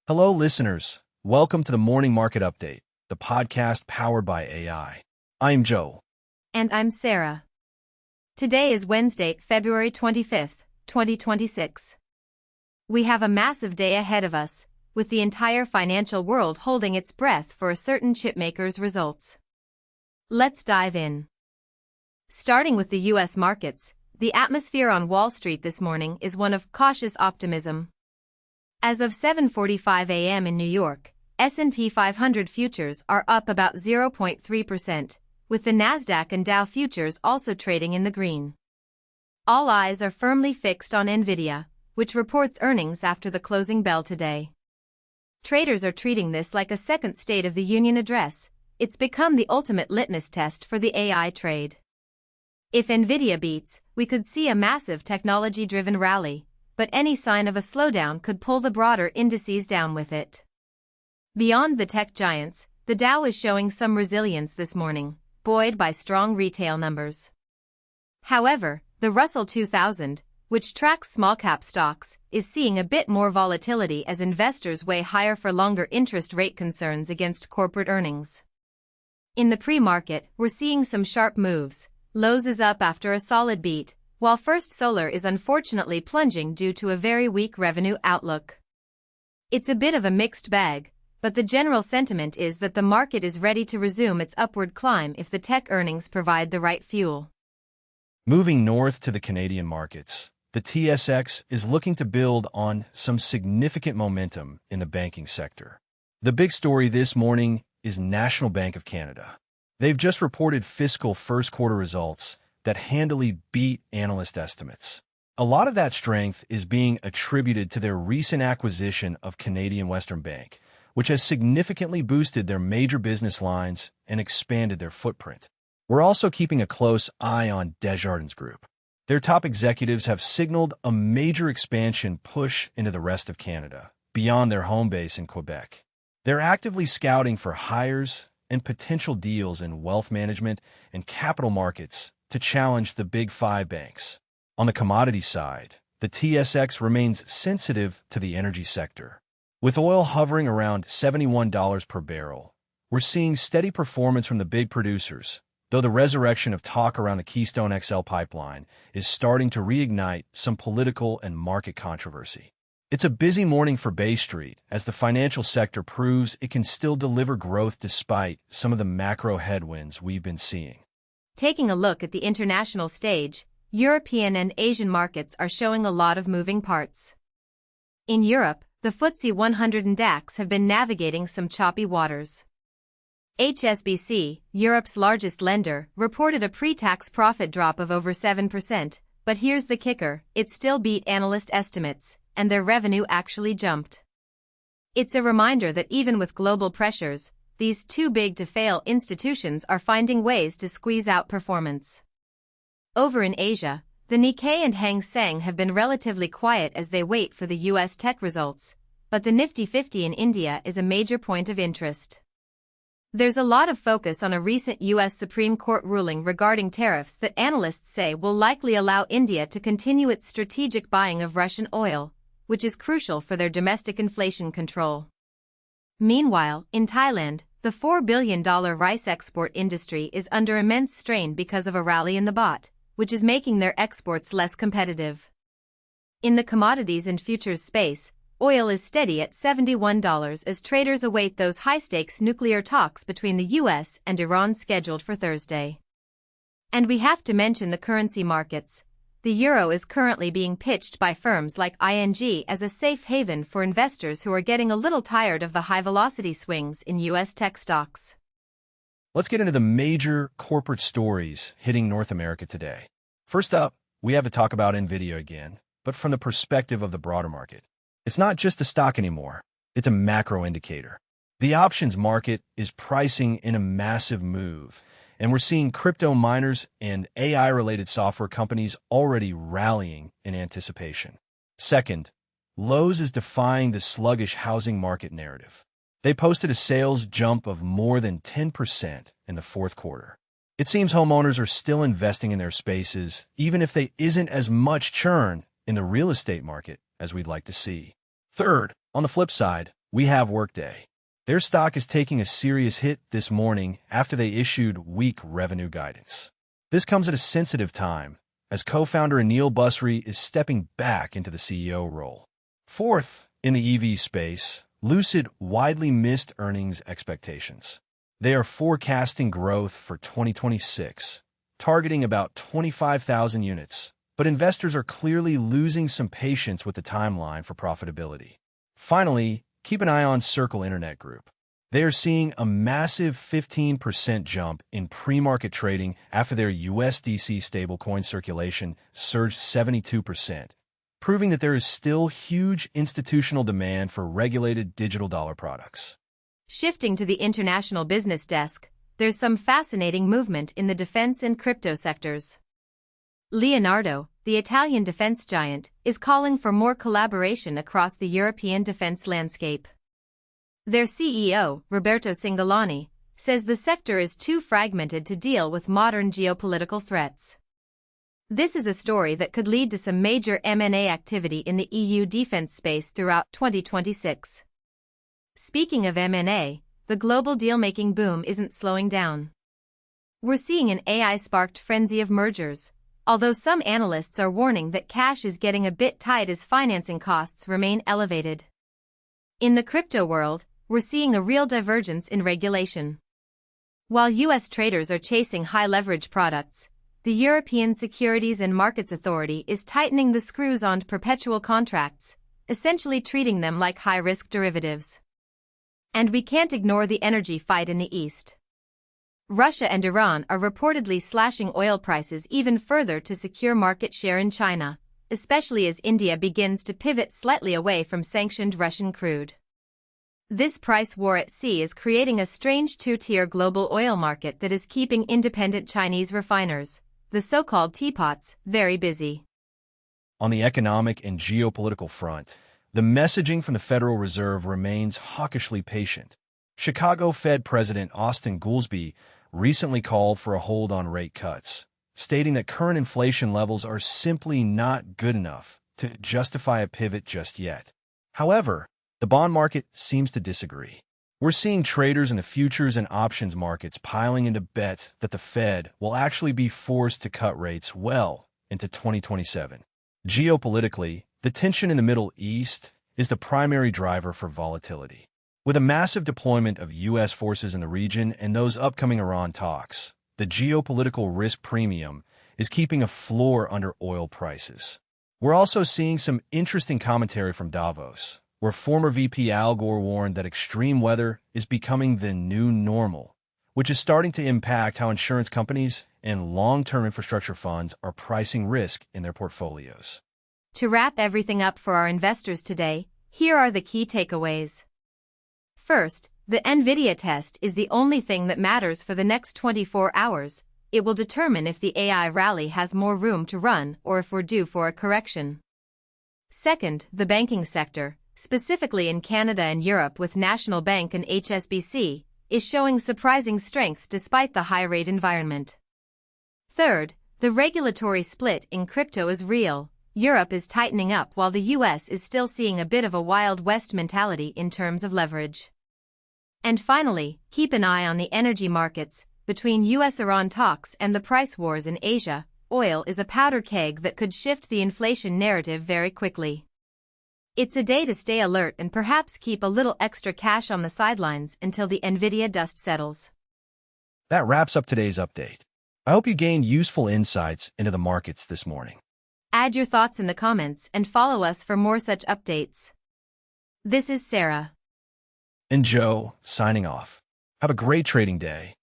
Hello, listeners. Welcome to the Morning Market Update, the podcast powered by AI. I'm Joe. And I'm Sarah. Today is Wednesday, February 25th, 2026. We have a massive day ahead of us, with the entire financial world holding its breath for a certain chipmaker's results. Let's dive in. Starting with the U.S. markets, the atmosphere on Wall Street this morning is one of cautious optimism. As of 7:45 a.m. in New York, S&P 500 futures are up about 0.3%, with the Nasdaq and Dow futures also trading in the green. All eyes are firmly fixed on Nvidia, which reports earnings after the closing bell today. Traders are treating this like a second State of the Union address. It's become the ultimate litmus test for the AI trade. If Nvidia beats, we could see a massive technology-driven rally, but any sign of a slowdown could pull the broader indices down with it. Beyond the tech giants, the Dow is showing some resilience this morning, buoyed by strong retail numbers. However, the Russell 2000, which tracks small-cap stocks, is seeing a bit more volatility as investors weigh higher for longer interest rate concerns against corporate earnings. In the pre-market, we're seeing some sharp moves. Lowe's is up after a solid beat, while First Solar is unfortunately plunging due to a very weak revenue outlook. It's a bit of a mixed bag, but the general sentiment is that the market is ready to resume its upward climb if the tech earnings provide the right fuel. Moving north to the Canadian markets, the TSX is looking to build on some significant momentum in the banking sector. The big story this morning is National Bank of Canada. They've just reported fiscal first quarter results that handily beat analyst estimates. A lot of that strength is being attributed to their recent acquisition of Canadian Western Bank, which has significantly boosted their major business lines and expanded their footprint. We're also keeping a close eye on Desjardins Group. Their top executives have signaled a major expansion push into the rest of Canada, beyond their home base in Quebec. They're actively scouting for hires and potential deals in wealth management and capital markets to challenge the big five banks. On the commodity side, the TSX remains sensitive to the energy sector. With oil hovering around $71 per barrel, we're seeing steady performance from the big producers, though the resurrection of talk around the Keystone XL pipeline is starting to reignite some political and market controversy. It's a busy morning for Bay Street as the financial sector proves it can still deliver growth despite some of the macro headwinds we've been seeing. Taking a look at the international stage, European and Asian markets are showing a lot of moving parts. In Europe, the FTSE 100 and DAX have been navigating some choppy waters. HSBC, Europe's largest lender, reported a pre-tax profit drop of over 7%, but here's the kicker, it still beat analyst estimates, and their revenue actually jumped. It's a reminder that even with global pressures, these too-big-to-fail institutions are finding ways to squeeze out performance. Over in Asia, the Nikkei and Hang Seng have been relatively quiet as they wait for the U.S. tech results, but the Nifty 50 in India is a major point of interest. There's a lot of focus on a recent U.S. Supreme Court ruling regarding tariffs that analysts say will likely allow India to continue its strategic buying of Russian oil, which is crucial for their domestic inflation control. Meanwhile, in Thailand, the $4 billion rice export industry is under immense strain because of a rally in the baht, which is making their exports less competitive. In the commodities and futures space, oil is steady at $71 as traders await those high-stakes nuclear talks between the U.S. and Iran scheduled for Thursday. And we have to mention the currency markets. The euro is currently being pitched by firms like ING as a safe haven for investors who are getting a little tired of the high-velocity swings in U.S. tech stocks. Let's get into the major corporate stories hitting North America today. First up, we have to talk about Nvidia again, but from the perspective of the broader market. It's not just a stock anymore, it's a macro indicator. The options market is pricing in a massive move, and we're seeing crypto miners and AI-related software companies already rallying in anticipation. Second, Lowe's is defying the sluggish housing market narrative. They posted a sales jump of more than 10% in the fourth quarter. It seems homeowners are still investing in their spaces, even if there isn't as much churn in the real estate market as we'd like to see. Third, on the flip side, we have Workday. Their stock is taking a serious hit this morning after they issued weak revenue guidance. This comes at a sensitive time, as co-founder Anil Basri is stepping back into the CEO role. Fourth, in the EV space, Lucid widely missed earnings expectations. They are forecasting growth for 2026, targeting about 25,000 units, but investors are clearly losing some patience with the timeline for profitability. Finally, keep an eye on Circle Internet Group. They are seeing a massive 15% jump in pre-market trading after their USDC stablecoin circulation surged 72%, proving that there is still huge institutional demand for regulated digital dollar products. Shifting to the international business desk, there's some fascinating movement in the defense and crypto sectors. Leonardo, the Italian defense giant, is calling for more collaboration across the European defense landscape. Their CEO, Roberto Cingolani, says the sector is too fragmented to deal with modern geopolitical threats. This is a story that could lead to some major M&A activity in the EU defense space throughout 2026. Speaking of M&A, the global deal-making boom isn't slowing down. We're seeing an AI-sparked frenzy of mergers, although some analysts are warning that cash is getting a bit tight as financing costs remain elevated. In the crypto world, we're seeing a real divergence in regulation. While U.S. traders are chasing high-leverage products, the European Securities and Markets Authority is tightening the screws on perpetual contracts, essentially treating them like high-risk derivatives. And we can't ignore the energy fight in the East. Russia and Iran are reportedly slashing oil prices even further to secure market share in China, especially as India begins to pivot slightly away from sanctioned Russian crude. This price war at sea is creating a strange two-tier global oil market that is keeping independent Chinese refiners, the so-called teapots, very busy. On the economic and geopolitical front, the messaging from the Federal Reserve remains hawkishly patient. Chicago Fed President Austin Goolsbee recently called for a hold on rate cuts, stating that current inflation levels are simply not good enough to justify a pivot just yet. However, the bond market seems to disagree. We're seeing traders in the futures and options markets piling into bets that the Fed will actually be forced to cut rates well into 2027. Geopolitically, the tension in the Middle East is the primary driver for volatility. With a massive deployment of U.S. forces in the region and those upcoming Iran talks, the geopolitical risk premium is keeping a floor under oil prices. We're also seeing some interesting commentary from Davos, where former VP Al Gore warned that extreme weather is becoming the new normal, which is starting to impact how insurance companies and long-term infrastructure funds are pricing risk in their portfolios. To wrap everything up for our investors today, here are the key takeaways. First, the NVIDIA test is the only thing that matters for the next 24 hours. It will determine if the AI rally has more room to run or if we're due for a correction. Second, the banking sector, specifically in Canada and Europe with National Bank and HSBC, is showing surprising strength despite the high-rate environment. Third, the regulatory split in crypto is real. Europe is tightening up while the US is still seeing a bit of a Wild West mentality in terms of leverage. And finally, keep an eye on the energy markets. Between US-Iran talks and the price wars in Asia, oil is a powder keg that could shift the inflation narrative very quickly. It's a day to stay alert and perhaps keep a little extra cash on the sidelines until the NVIDIA dust settles. That wraps up today's update. I hope you gained useful insights into the markets this morning. Add your thoughts in the comments and follow us for more such updates. This is Sarah. And Joe, signing off. Have a great trading day.